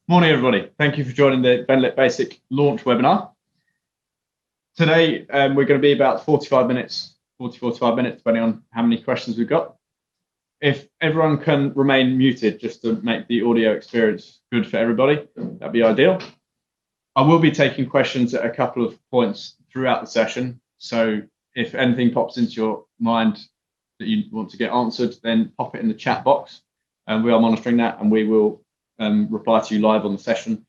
Morning, everybody. Thank you for joining the VENDLET Basic launch webinar. Today, we're going to be about 45 minutes, depending on how many questions we've got. If everyone can remain muted just to make the audio experience good for everybody, that'd be ideal. I will be taking questions at a couple of points throughout the session. So if anything pops into your mind that you want to get answered, then pop it in the chat box. And we are monitoring that, and we will reply to you live on the session,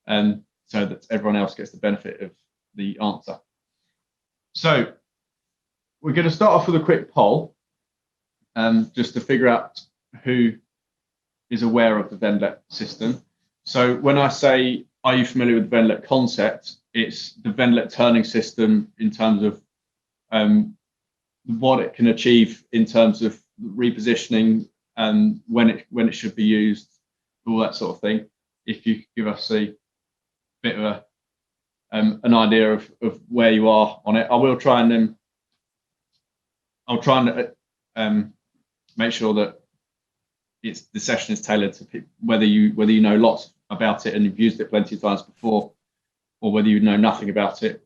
so that everyone else gets the benefit of the answer. So we're going to start off with a quick poll, just to figure out who is aware of the VENDLET system. So when I say, are you familiar with the VENDLET concept, it's the VENDLET turning system in terms of what it can achieve in terms of repositioning and when it should be used, all that sort of thing. If you could give us a bit of an idea of where you are on it, I'll try and make sure that the session is tailored to people, whether you know lots about it and you've used it plenty of times before, or whether you know nothing about it.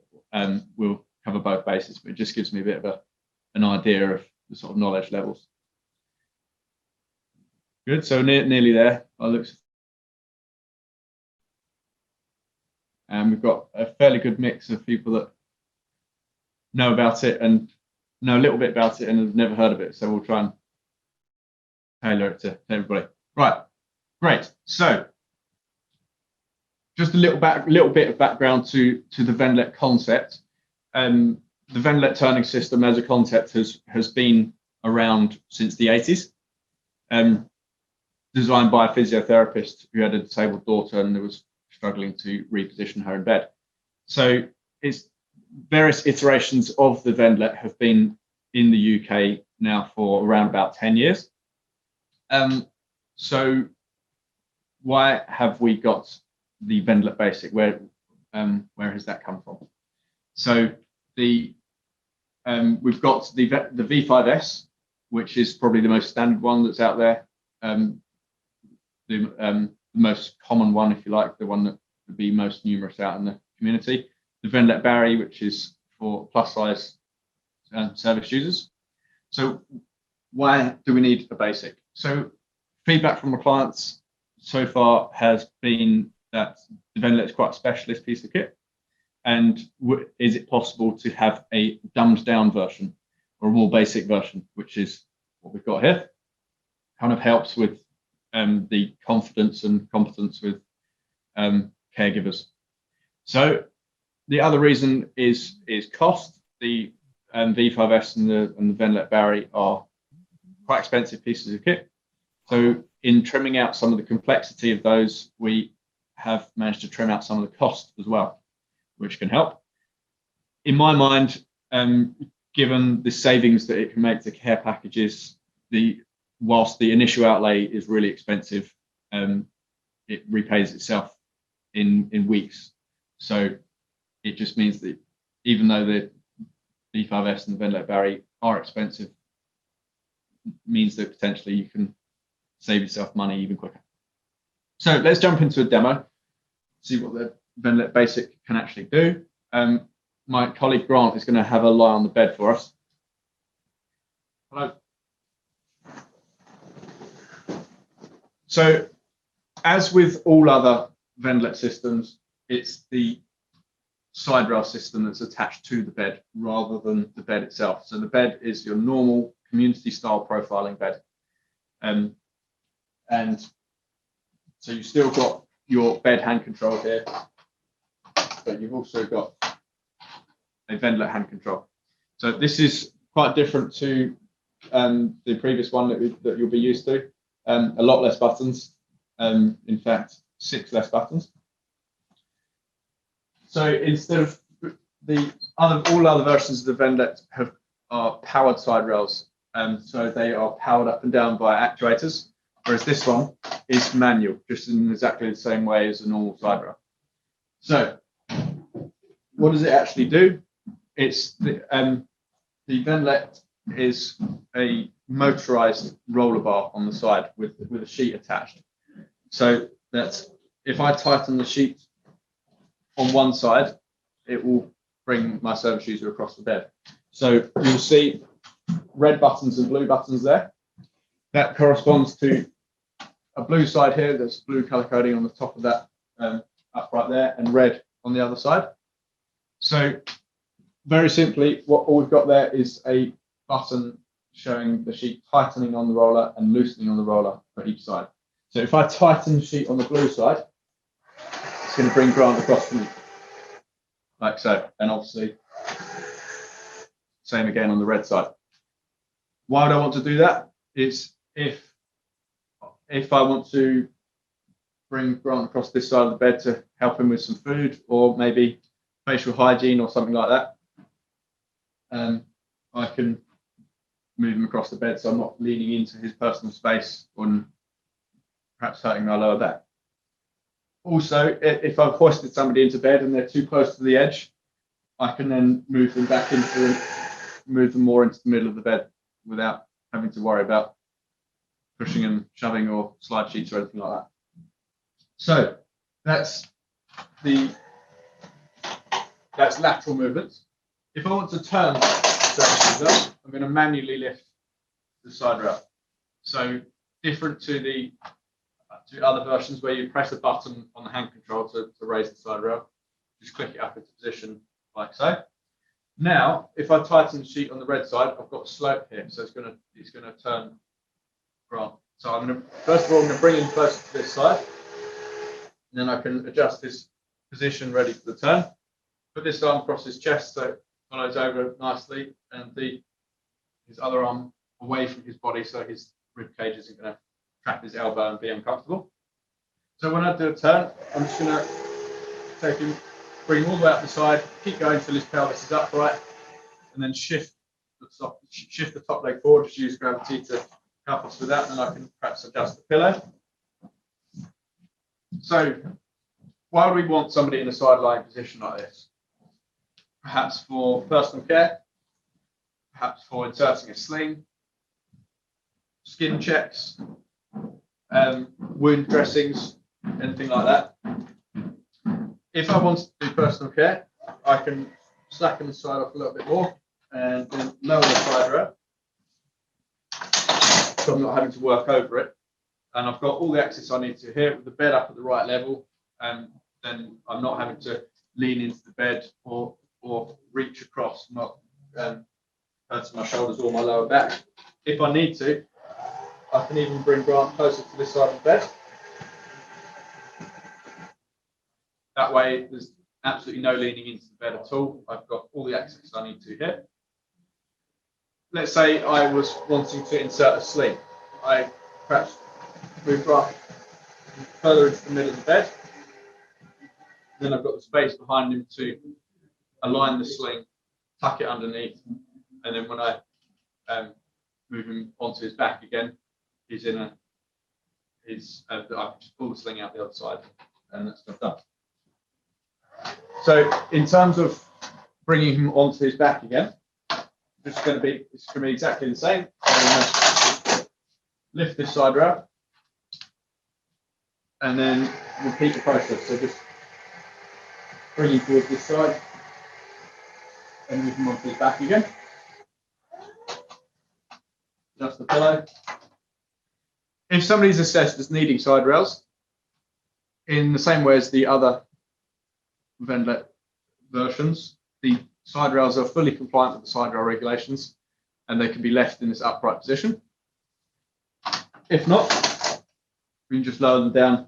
We'll cover both bases, but it just gives me a bit of an idea of the sort of knowledge levels. Good, so nearly there. And we've got a fairly good mix of people that know about it and know a little bit about it and have never heard of it. So we'll try and tailor it to everybody. Right, great. So just a little bit of background to the VENDLET concept. The VENDLET turning system as a concept has been around since the 80s. Designed by a physiotherapist who had a disabled daughter and was struggling to reposition her in bed. So it's various iterations of the VENDLET have been in the UK now for around about 10 years. So why have we got the VENDLET Basic? Where has that come from? So we've got the V5S, which is probably the most standard one that's out there. The most common one, if you like, the one that would be most numerous out in the community. The VENDLET Barry, which is for plus size service users. So why do we need a basic? So feedback from our clients so far has been that the VENDLET is quite a specialist piece of kit. And is it possible to have a dumbed down version or a more basic version, which is what we've got here? Kind of helps with the confidence and competence with caregivers. So the other reason is cost. The V5S and the VENDLET Barry are quite expensive pieces of kit. So in trimming out some of the complexity of those, we have managed to trim out some of the cost as well, which can help. In my mind, given the savings that it can make to care packages, whilst the initial outlay is really expensive, it repays itself in weeks. So it just means that even though the V5S and the VENDLET Barry are expensive, means that potentially you can save yourself money even quicker. So let's jump into a demo, see what the VENDLET Basic can actually do. My colleague Grant is going to have a lie on the bed for us. Hello. So as with all other VENDLET systems, it's the side rail system that's attached to the bed rather than the bed itself. So the bed is your normal community style profiling bed. And so you've still got your bed hand control here, but you've also got a VENDLET hand control. So this is quite different to the previous one that you'll be used to. A lot less buttons, in fact, 6 less buttons. So instead of all other versions of the VENDLET are powered side rails, so they are powered up and down by actuators, whereas this one is manual, just in exactly the same way as a normal side rail. So what does it actually do? It's the VENDLET is a motorized roller bar on the side with a sheet attached. So that's if I tighten the sheet on one side, it will bring my service user across the bed. So you'll see red buttons and blue buttons there. That corresponds to a blue side here. There's blue color coding on the top of that upright there, and red on the other side. So very simply, all we've got there is a button showing the sheet tightening on the roller and loosening on the roller for each side. So if I tighten the sheet on the blue side, it's going to bring Grant across to me, like so. And obviously, same again on the red side. Why would I want to do that? Is if I want to bring Grant across this side of the bed to help him with some food or maybe facial hygiene or something like that, I can move him across the bed so I'm not leaning into his personal space and perhaps hurting my lower back. Also, if I've hoisted somebody into bed and they're too close to the edge, I can then move them more into the middle of the bed without having to worry about pushing and shoving or slide sheets or anything like that. So that's lateral movements. If I want to turn the service user, I'm going to manually lift the side rail. So different to other versions where you press a button on the hand control to raise the side rail, just click it up into position like so. Now, if I tighten the sheet on the red side, I've got a slope here, so it's going to turn Grant. So I'm going to first of all bring him closer to this side, and then I can adjust his position ready for the turn. Put this arm across his chest so it follows over nicely, and his other arm away from his body so his rib cage isn't going to trap his elbow and be uncomfortable. So when I do a turn, I'm just going to take him, bring him all the way up the side, keep going until his pelvis is upright, and then shift the top leg forward, just use gravity to help us with that, and I can perhaps adjust the pillow. So why would we want somebody in a side lying position like this? Perhaps for personal care, perhaps for inserting a sling, skin checks, wound dressings, anything like that. If I want to do personal care, I can slacken the side off a little bit more and then lower the side rail, so I'm not having to work over it. And I've got all the access I need to here with the bed up at the right level, and then I'm not having to lean into the bed or reach across, not hurting my shoulders or my lower back. If I need to, I can even bring Grant closer to this side of the bed. That way, there's absolutely no leaning into the bed at all. I've got all the access I need to here. Let's say I was wanting to insert a sling. I perhaps move Grant further into the middle of the bed. Then I've got the space behind him to align the sling, tuck it underneath, and then when I move him onto his back again, I can just pull the sling out the other side, and that's done. So in terms of bringing him onto his back again, it's going to be exactly the same. I'm going to lift this side rail, and then repeat the process. So just bring him towards this side, and move him onto his back again. Adjust the pillow. If somebody's assessed as needing side rails, in the same way as the other Vendett versions, the side rails are fully compliant with the side rail regulations, and they can be left in this upright position. If not, we can just lower them down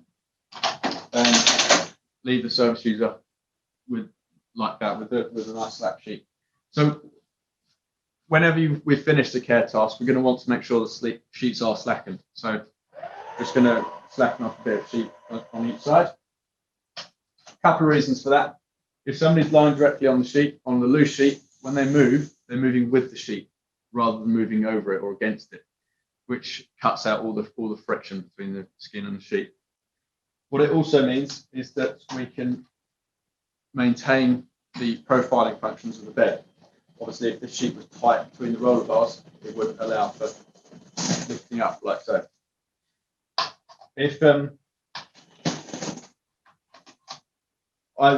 and leave the service user with a nice slap sheet. So whenever we've finished the care task, we're going to want to make sure the sheets are slackened. So just going to slacken off a bit of sheet on each side. A couple of reasons for that. If somebody's lying directly on the sheet, on the loose sheet, when they move, they're moving with the sheet rather than moving over it or against it, which cuts out all the friction between the skin and the sheet. What it also means is that we can maintain the profiling functions of the bed. Obviously, if the sheet was tight between the roller bars, it would allow for lifting up like so. If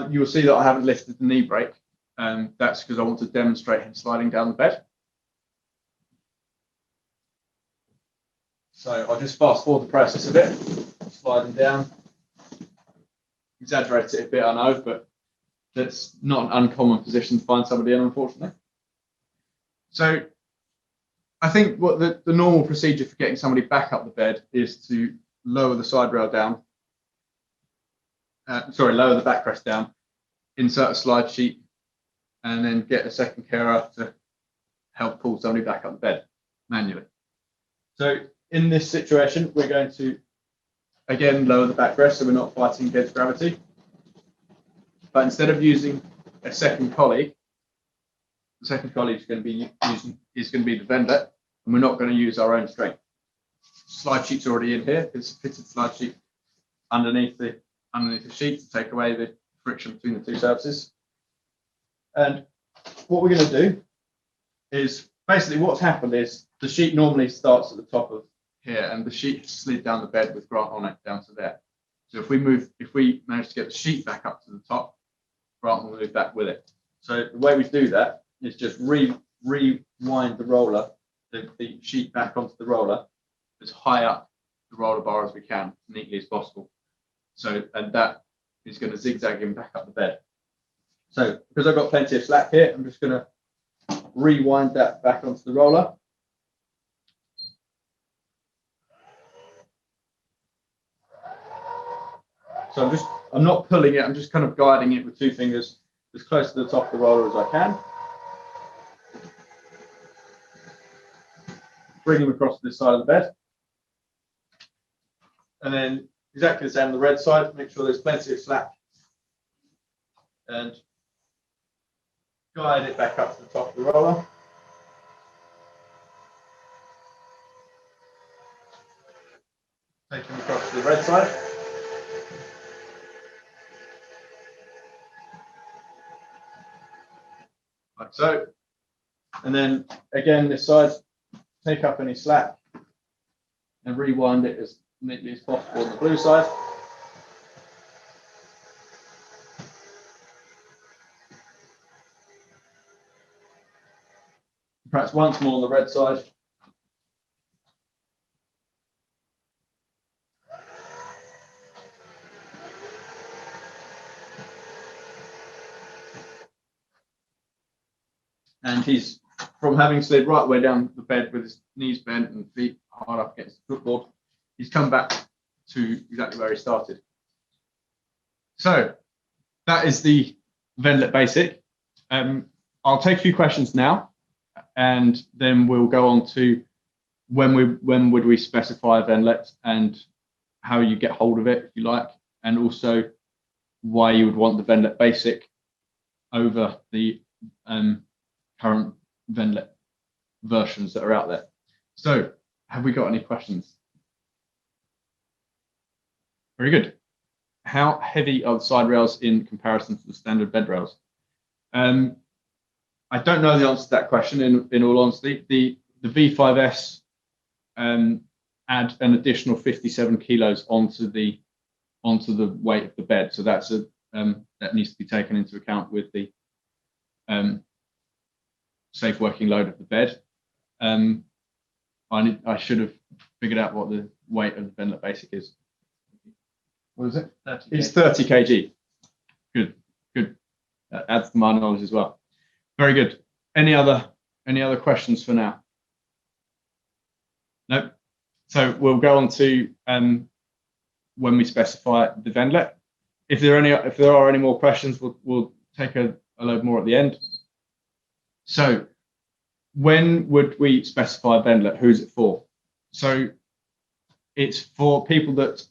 you will see that I haven't lifted the knee brake. That's because I want to demonstrate him sliding down the bed. So I'll just fast forward the process a bit, sliding down. Exaggerate it a bit, I know, but that's not an uncommon position to find somebody in, unfortunately. So I think what the normal procedure for getting somebody back up the bed is to lower the side rail down. Lower the backrest down, insert a slide sheet, and then get a second carer to help pull somebody back up the bed manually. So in this situation, we're going to, again, lower the backrest so we're not fighting against gravity. But instead of using a second colleague, the second colleague is going to be the Vendett, and we're not going to use our own strength. Slide sheet's already in here. It's a fitted slide sheet underneath the sheet to take away the friction between the two surfaces. And what we're going to do is basically what's happened is the sheet normally starts at the top of here, and the sheet has slid down the bed with Grant on it down to there. So if we manage to get the sheet back up to the top, Grant will move back with it. So the way we do that is just rewind the roller, the sheet back onto the roller as high up the roller bar as we can, as neatly as possible. So, and that is going to zigzag him back up the bed. So because I've got plenty of slack here, I'm just going to rewind that back onto the roller. So I'm not pulling it, I'm just kind of guiding it with two fingers as close to the top of the roller as I can. Bring him across to this side of the bed. And then exactly the same on the red side, make sure there's plenty of slack. And guide it back up to the top of the roller. Take him across to the red side. Like so. And then again, this side, take up any slack and rewind it as neatly as possible on the blue side. Perhaps once more on the red side. And he's, from having slid right way down the bed with his knees bent and feet hard up against the footboard, he's come back to exactly where he started. So that is the Vendlet basic. I'll take a few questions now, and then we'll go on to when would we specify a Vendlet and how you get hold of it, if you like, and also why you would want the Vendlet basic over the current Vendlet versions that are out there. So have we got any questions? Very good. How heavy are the side rails in comparison to the standard bed rails? I don't know the answer to that question, in all honesty. The V5S add an additional 57 kilos onto the weight of the bed. So that's that needs to be taken into account with the safe working load of the bed. I should have figured out what the weight of the Vendlet basic is. What is it? 30 it's 30 kg. Good, good. That adds to my knowledge as well. Very good. Any other questions for now? Nope. So we'll go on to when we specify the Vendlet. If there are any more questions, we'll take a load more at the end. So when would we specify Vendlet? Who's it for? So it's for people that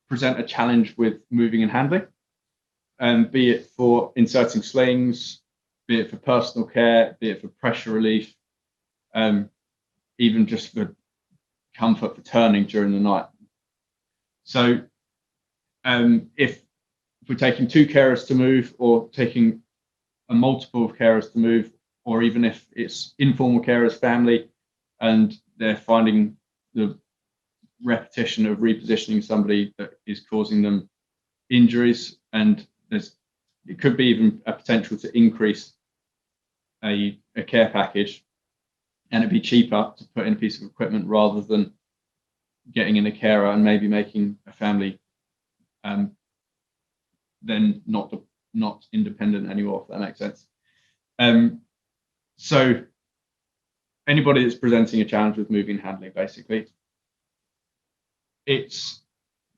present a challenge with moving and handling, be it for inserting slings, be it for personal care, be it for pressure relief, even just for comfort for turning during the night. So if we're taking two carers to move, or taking a multiple of carers to move, or even if it's informal carers family and they're finding the repetition of repositioning somebody that is causing them injuries, and there's it could be even a potential to increase a care package, and it'd be cheaper to put in a piece of equipment rather than getting in a carer and maybe making a family then not independent anymore, if that makes sense. So anybody that's presenting a challenge with moving and handling, basically, its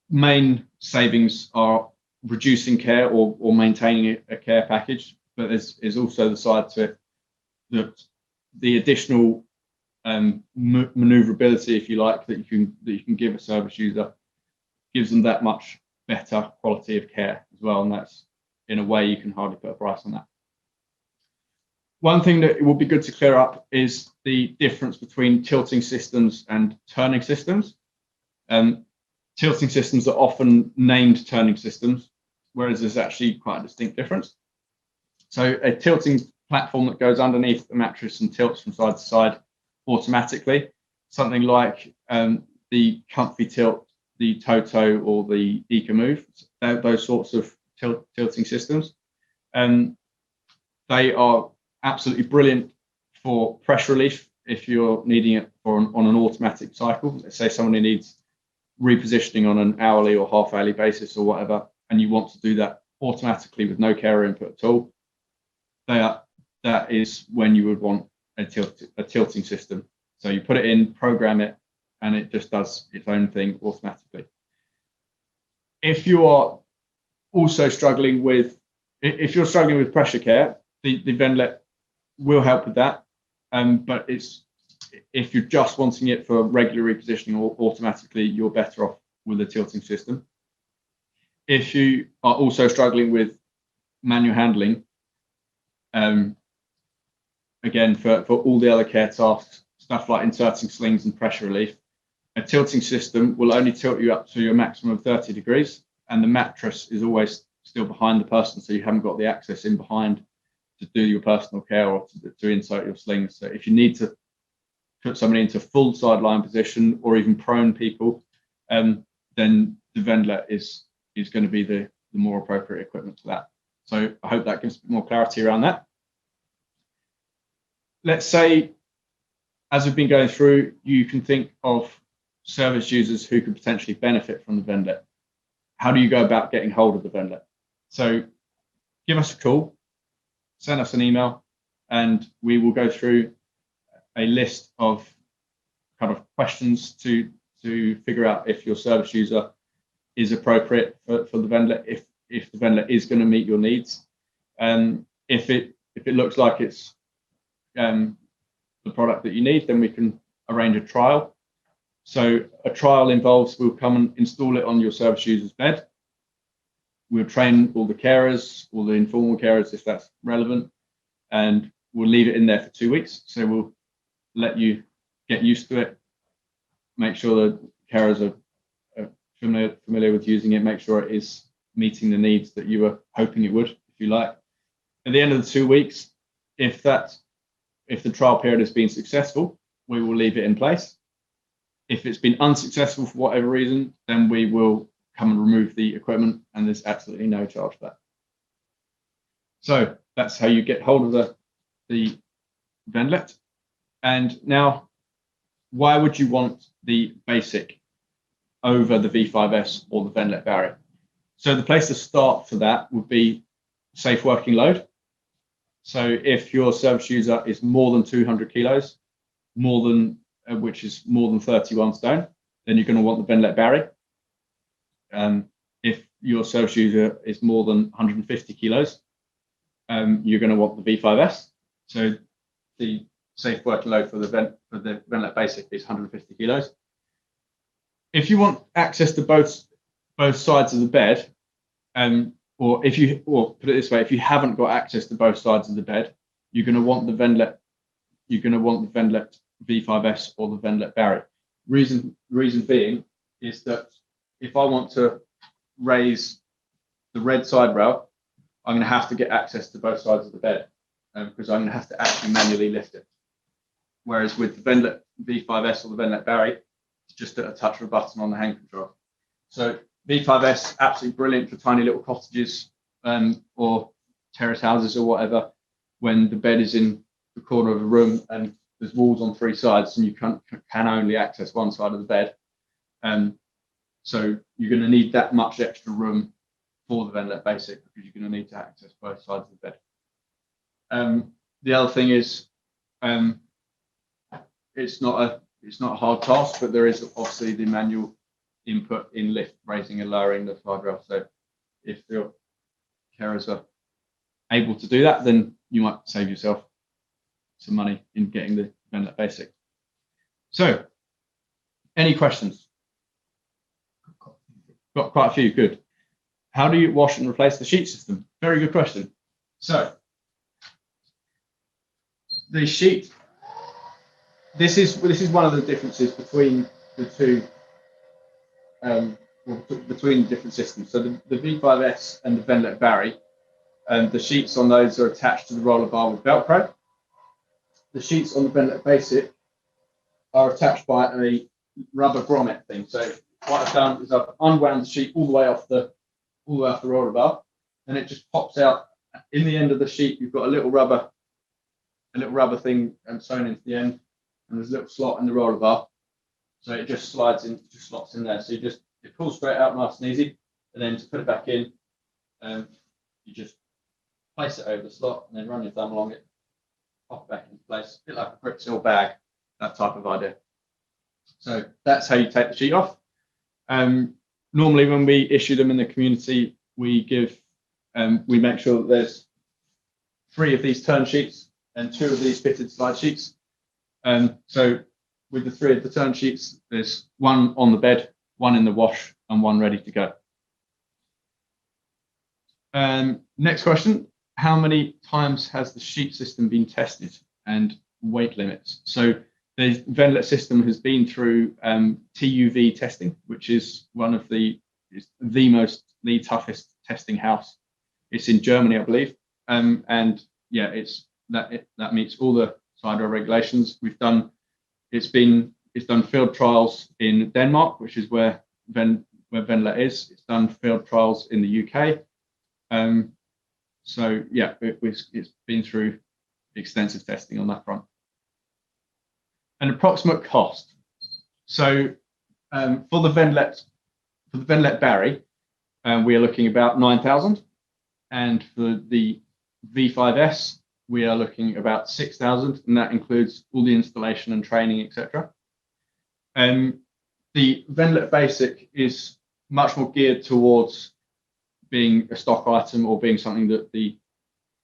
main savings are reducing care or maintaining a care package, but there's also the side to it that the additional maneuverability, if you like, that you can give a service user gives them that much better quality of care as well, and that's, in a way, you can hardly put a price on that. One thing that it would be good to clear up is the difference between tilting systems and turning systems. Tilting systems are often named turning systems, whereas there's actually quite a distinct difference. So a tilting platform that goes underneath the mattress and tilts from side to side automatically, something like the Comfy Tilt, the Toto, or the Eka Move, those sorts of tilting systems. They are absolutely brilliant for pressure relief if you're needing it on an automatic cycle. Let's say somebody needs repositioning on an hourly or half hourly basis or whatever, and you want to do that automatically with no carer input at all. That is when you would want a tilting system. So you put it in, program it, and it just does its own thing automatically. If you are also struggling with pressure care, the Vendlet will help with that. But if you're just wanting it for regular repositioning or automatically, you're better off with a tilting system. If you are also struggling with manual handling, again, for all the other care tasks, stuff like inserting slings and pressure relief, a tilting system will only tilt you up to a maximum of 30 degrees, and the mattress is always still behind the person, so you haven't got the access in behind to do your personal care or to insert your slings. So if you need to put somebody into full sideline position or even prone people, then the Vendlet is going to be the more appropriate equipment for that. So I hope that gives more clarity around that. Let's say, as we've been going through, you can think of service users who could potentially benefit from the Vendlet. How do you go about getting hold of the Vendlet? So give us a call, send us an email, and we will go through a list of kind of questions to figure out if your service user is appropriate for the Vendlet, if the Vendlet is going to meet your needs. If it looks like it's the product that you need, then we can arrange a trial. So a trial involves, we'll come and install it on your service user's bed. We'll train all the carers, all the informal carers if that's relevant, and we'll leave it in there for 2 weeks. So we'll let you get used to it, make sure the carers are familiar with using it, make sure it is meeting the needs that you were hoping it would, if you like. At the end of the 2 weeks, if the trial period has been successful, we will leave it in place. If it's been unsuccessful for whatever reason, then we will come and remove the equipment, and there's absolutely no charge for that. So that's how you get hold of the Vendlet. And now, why would you want the basic over the V5S or the Vendlet Barry? So the place to start for that would be safe working load. So if your service user is more than 200 kilos, which is more than 31 stone, then you're going to want the Vendlet Barry. If your service user is more than 150 kilos, you're going to want the V5S. So the safe working load for the Vendlet Basic is 150 kilos. If you want access to both sides of the bed, or put it this way, if you haven't got access to both sides of the bed, you're going to want the Vendlet. You're going to want the Vendlet V5S or the Vendlet Barry. Reason being is that if I want to raise the red side rail, I'm going to have to get access to both sides of the bed because I'm going to have to actually manually lift it. Whereas with the Vendlet V5S or the Vendlet Barry, it's just a touch of a button on the hand control. So V5S, absolutely brilliant for tiny little cottages or terrace houses or whatever, when the bed is in the corner of a room and there's walls on three sides and you can only access one side of the bed. So you're going to need that much extra room for the Vendlet Basic, because you're going to need to access both sides of the bed. The other thing is, it's not a hard task, but there is obviously the manual input in lift raising and lowering the side rail. So if your carers are able to do that, then you might save yourself some money in getting the Vendlet Basic. So, any questions? Got quite a few. Good. How do you wash and replace the sheet system? Very good question. So, the sheet. This is one of the differences between the two, between the different systems. So the V5S and the Vendlet Barry, the sheets on those are attached to the roller bar with Velcro. The sheets on the Vendlet Basic are attached by a rubber grommet thing. So what I've done is I've unwound the sheet all the way off the roller bar, and it just pops out. In the end of the sheet, you've got a little rubber thing sewn into the end, and there's a little slot in the roller bar, so it just slots in there. So it pulls straight out nice and easy, and then to put it back in, you just place it over the slot and then run your thumb along it, pop it back into place, a bit like a brick seal bag, that type of idea. So that's how you take the sheet off. Normally, when we issue them in the community, we make sure that there's 3 of these turn sheets and 2 of these fitted slide sheets. So with the 3 of the turn sheets, there's 1 on the bed, 1 in the wash, and 1 ready to go. Next question: how many times has the sheet system been tested, and weight limits? So the Vendlet system has been through TUV testing, which is one of the toughest testing house. It's in Germany, I believe, and yeah, that meets all the side rail regulations. It's done field trials in Denmark, which is where Vendlet is. It's done field trials in the UK. So yeah, it's been through extensive testing on that front. An approximate cost. So for the Vendlet Barry, we are looking about 9,000, and for the V5S, we are looking about 6,000, and that includes all the installation and training, etc. The Vendlet Basic is much more geared towards being a stock item or being something that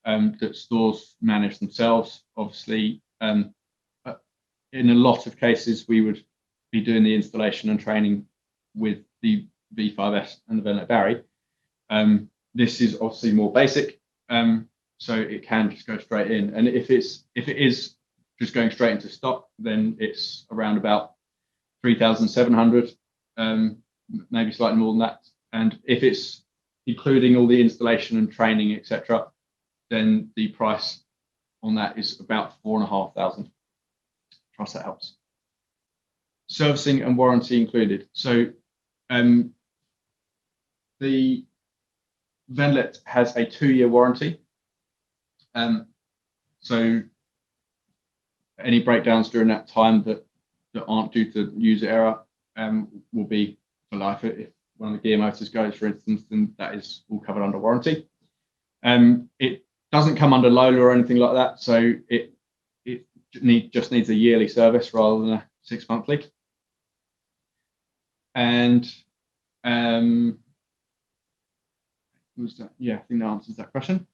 that stores manage themselves. Obviously, in a lot of cases, we would be doing the installation and training with the V5S and the Vendlet Barry. This is obviously more basic, so it can just go straight in. And if it is just going straight into stock, then it's around about 3,700, maybe slightly more than that. And if it's including all the installation and training, etc., then the price on that is about 4,500. Trust that helps. Servicing and warranty included. So the Vendlet has a 2-year warranty. So any breakdowns during that time that aren't due to user error will be for life. If one of the gear motors goes, for instance, then that is all covered under warranty. It doesn't come under Lola or anything like that, so it just needs a yearly service rather than a 6-monthly. And yeah, I think that answers that question.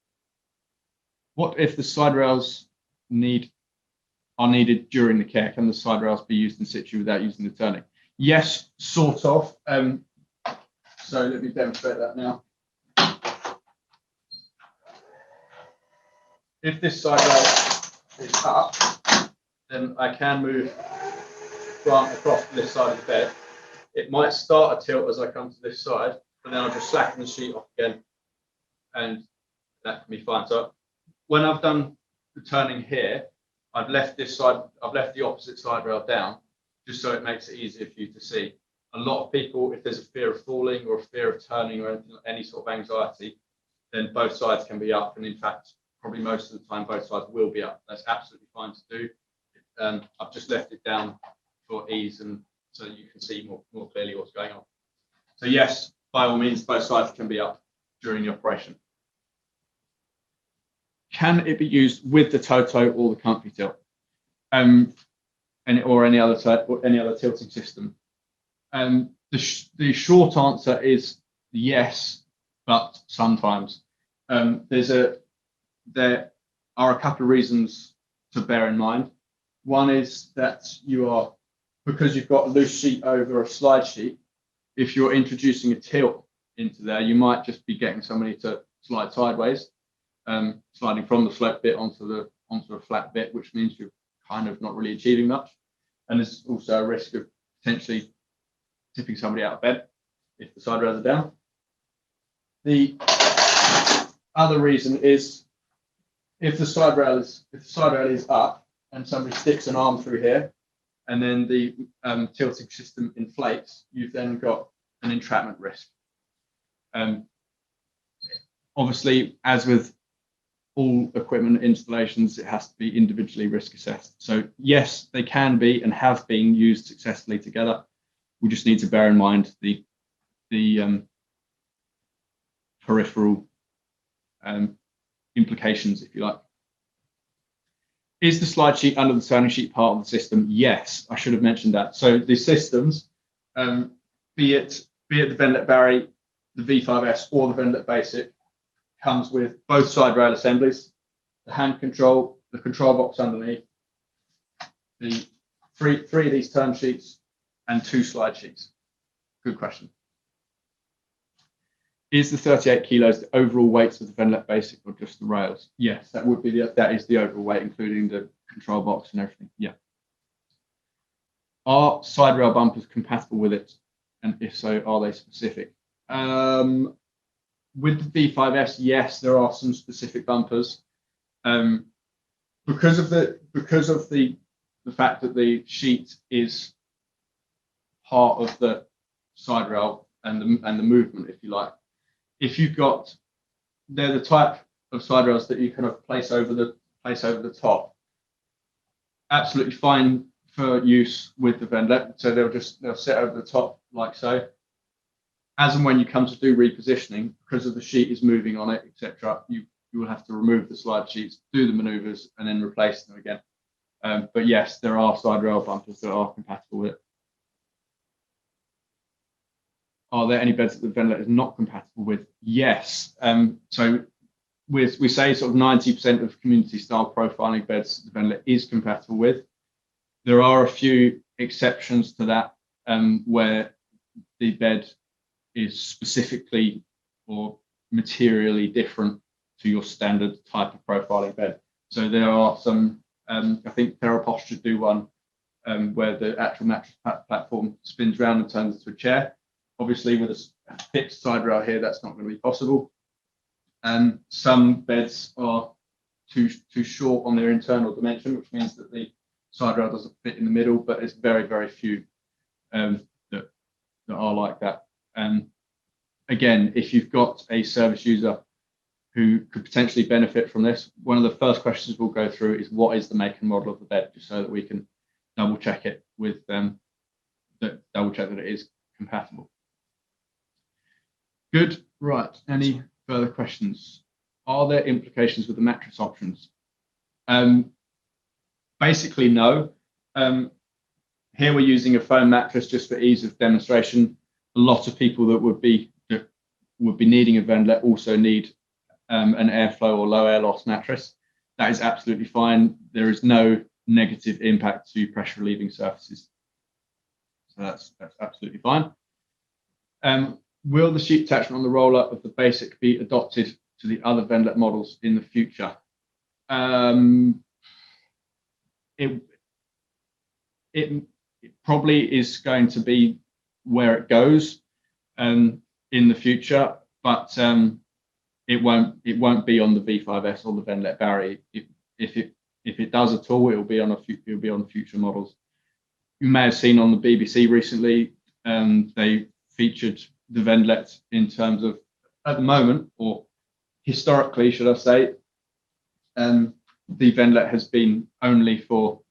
What if the side rails are needed during the care? Can the side rails be used in situ without using the turning? Yes, sort of. So let me demonstrate that now. If this side rail is up, then I can move Grant across to this side of the bed. It might start a tilt as I come to this side, but then I'll just slacken the sheet off again, and that can be fine. So when I've done the turning here, I've left this side, I've left the opposite side rail down, just so it makes it easier for you to see. A lot of people, if there's a fear of falling or a fear of turning or anything, any sort of anxiety, then both sides can be up. And in fact, probably most of the time, both sides will be up. That's absolutely fine to do. I've just left it down for ease and so you can see more clearly what's going on. So yes, by all means, both sides can be up during the operation. Can it be used with the Toto or the comfy tilt? Or any other tilting system? The short answer is yes, but sometimes. There are a couple of reasons to bear in mind. One is that because you've got a loose sheet over a slide sheet, if you're introducing a tilt into there, you might just be getting somebody to slide sideways, sliding from the slope bit onto a flat bit, which means you're kind of not really achieving much. And there's also a risk of potentially tipping somebody out of bed if the side rails are down. The other reason is if the side rail is up and somebody sticks an arm through here, and then the tilting system inflates, you've then got an entrapment risk. Obviously, as with all equipment installations, it has to be individually risk assessed. So yes, they can be and have been used successfully together. We just need to bear in mind the peripheral implications, if you like. Is the slide sheet under the turning sheet part of the system? Yes, I should have mentioned that. So the systems, be it the Vendett Barry, the V5S, or the Vendett Basic, comes with both side rail assemblies, the hand control, the control box underneath, the three of these turn sheets, and 2 slide sheets. Good question. Is the 38 kilos the overall weights of the Vendett Basic or just the rails? Yes, that is the overall weight, including the control box and everything. Yeah. Are side rail bumpers compatible with it? And if so, are they specific? With the V5S, yes, there are some specific bumpers. Because of the fact that the sheet is part of the side rail and the movement, if you like. If you've got, they're the type of side rails that you kind of place over the top. Absolutely fine for use with the Vendett. So they'll sit over the top like so. As and when you come to do repositioning, because of the sheet is moving on it, etc., you will have to remove the slide sheets, do the maneuvers, and then replace them again. But yes, there are side rail bumpers that are compatible with it. Are there any beds that the Vendett is not compatible with? Yes. So we say sort of 90% of community style profiling beds the Vendett is compatible with. There are a few exceptions to that where the bed is specifically or materially different to your standard type of profiling bed. So there are some, I think Therapos should do one where the actual mattress platform spins around and turns into a chair. Obviously, with a fixed side rail here, that's not going to be possible. Some beds are too short on their internal dimension, which means that the side rail doesn't fit in the middle, but it's very, very few that are like that. Again, if you've got a service user who could potentially benefit from this, one of the first questions we'll go through is what is the make and model of the bed, just so that we can double check it with double check that it is compatible. Good. Right. Any further questions? Are there implications with the mattress options? Basically, no. Here we're using a foam mattress just for ease of demonstration. A lot of people that would be needing a Vendett also need an airflow or low air loss mattress. That is absolutely fine. There is no negative impact to pressure relieving surfaces. So that's absolutely fine. Will the sheet attachment on the roller of the Basic be adopted to the other Vendett models in the future? It probably is going to be where it goes in the future, but it won't be on the V5S or the Vendett Barry. If it does at all, it'll be on future models. You may have seen on the BBC recently, they featured the Vendett in terms of, at the moment, or historically, should I say, the Vendlet has been only for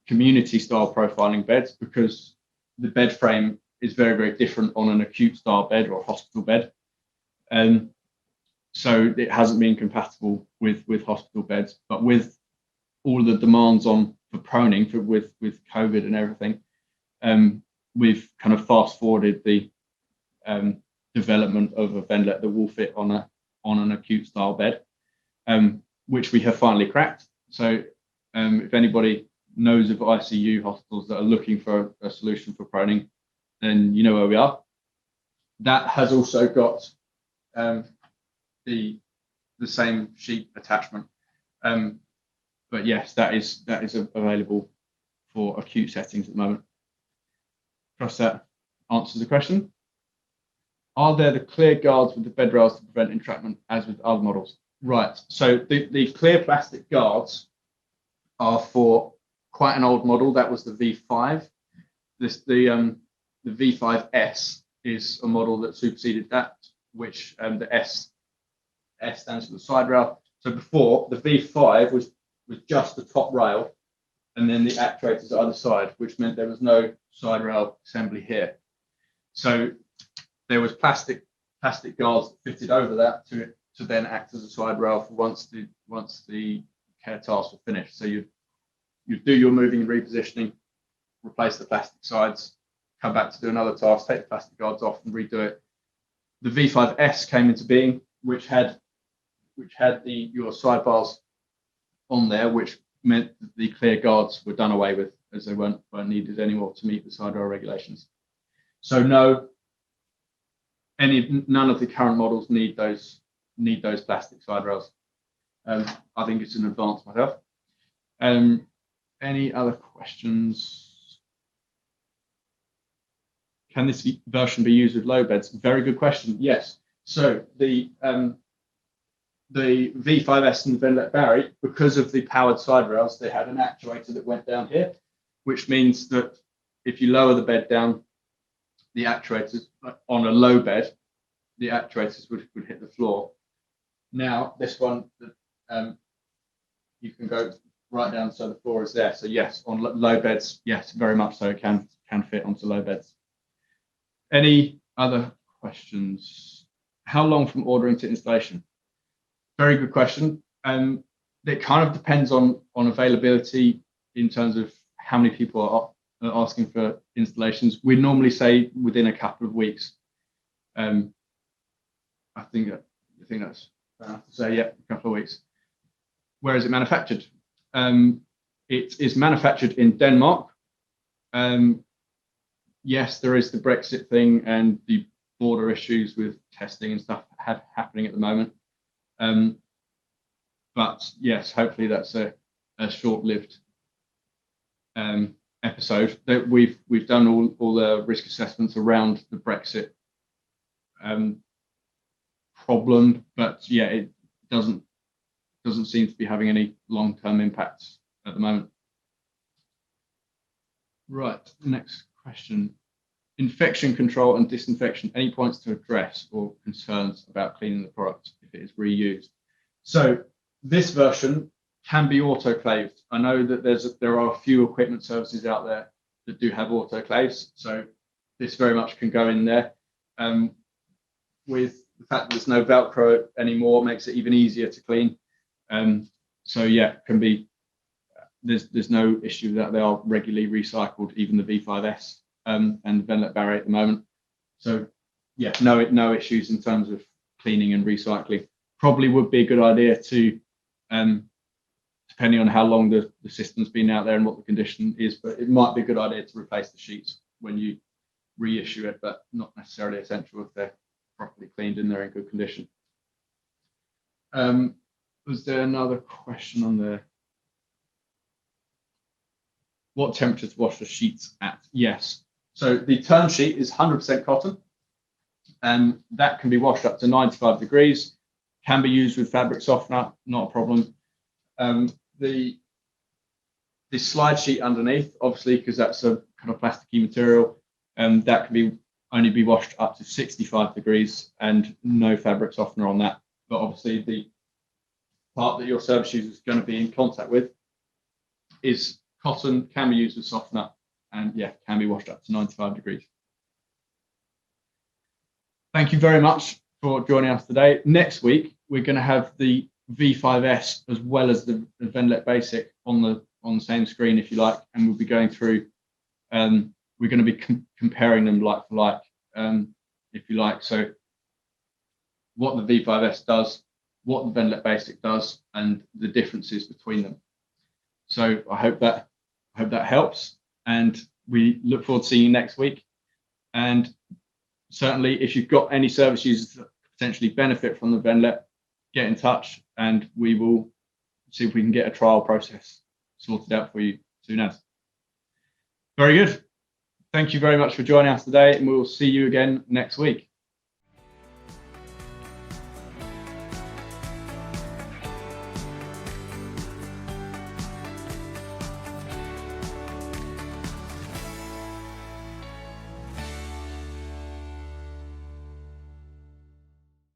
community style profiling beds, because the bed frame is very, very different on an acute style bed or a hospital bed. So it hasn't been compatible with hospital beds, but with all the demands on for proning with COVID and everything, we've kind of fast forwarded the development of a Vendlet that will fit on an acute style bed, which we have finally cracked. So if anybody knows of ICU hospitals that are looking for a solution for proning, then you know where we are. That has also got the same sheet attachment, but yes, that is available for acute settings at the moment. Trust that answers the question. Are there the clear guards with the bed rails to prevent entrapment as with other models? Right, so the clear plastic guards are for quite an old model. That was the V5. The V5S is a model that superseded that, which the S stands for the side rail. So before, the V5 was just the top rail and then the actuators either side, which meant there was no side rail assembly here. So there was plastic guards that fitted over that to then act as a side rail for once the care tasks were finished. So you do your moving and repositioning, replace the plastic sides, come back to do another task, take the plastic guards off and redo it. The V5S came into being, which had your sidebars on there, which meant that the clear guards were done away with, as they weren't needed anymore to meet the side rail regulations. So none of the current models need those plastic side rails. I think it's an advance myself. Any other questions? Can this version be used with low beds? Very good question. Yes. So the V5S and the Vendett Barry, because of the powered side rails, they had an actuator that went down here, which means that if you lower the bed down, the actuators on a low bed, the actuators would hit the floor. Now this one, you can go right down so the floor is there. So yes, on low beds, yes, very much so, it can fit onto low beds. Any other questions? How long from ordering to installation? Very good question. It kind of depends on availability in terms of how many people are asking for installations. We normally say within a couple of weeks. I think that's fair enough to say, yeah, a couple of weeks. Where is it manufactured? It is manufactured in Denmark. Yes, there is the Brexit thing and the border issues with testing and stuff happening at the moment. But yes, hopefully that's a short-lived episode. That we've done all the risk assessments around the Brexit problem, but yeah, it doesn't seem to be having any long-term impacts at the moment. Right, next question. Infection control and disinfection, any points to address or concerns about cleaning the product if it is reused? So this version can be autoclaved. I know that there are a few equipment services out there that do have autoclaves, so this very much can go in there. With the fact that there's no Velcro anymore, makes it even easier to clean. So yeah, can be. There's no issue that they are regularly recycled, even the V5S and the Vendlet Barry at the moment. So yeah, no issues in terms of cleaning and recycling. Probably would be a good idea to, depending on how long the system's been out there and what the condition is, but it might be a good idea to replace the sheets when you reissue it, but not necessarily essential if they're properly cleaned and they're in good condition. Was there another question on there? What temperature to wash the sheets at? Yes. So the turn sheet is 100% cotton, and that can be washed up to 95 degrees. Can be used with fabric softener, not a problem. The slide sheet underneath, obviously, because that's a kind of plasticky material, that can only be washed up to 65 degrees and no fabric softener on that. but obviously the part that your service user is going to be in contact with is cotton, can be used as softener, and yeah, can be washed up to 95 degrees. Thank you very much for joining us today. Next week, we're going to have the V5S as well as the VENDLET Basic on the same screen, if you like, and we'll be going through. We're going to be comparing them like for like, if you like. So, what the V5S does, what the VENDLET Basic does, and the differences between them. So, I hope that helps, and we look forward to seeing you next week. And certainly, if you've got any service users that potentially benefit from the VENDLET, get in touch and we will see if we can get a trial process sorted out for you soon as. Very good. Thank you very much for joining us today, and we will see you again next week.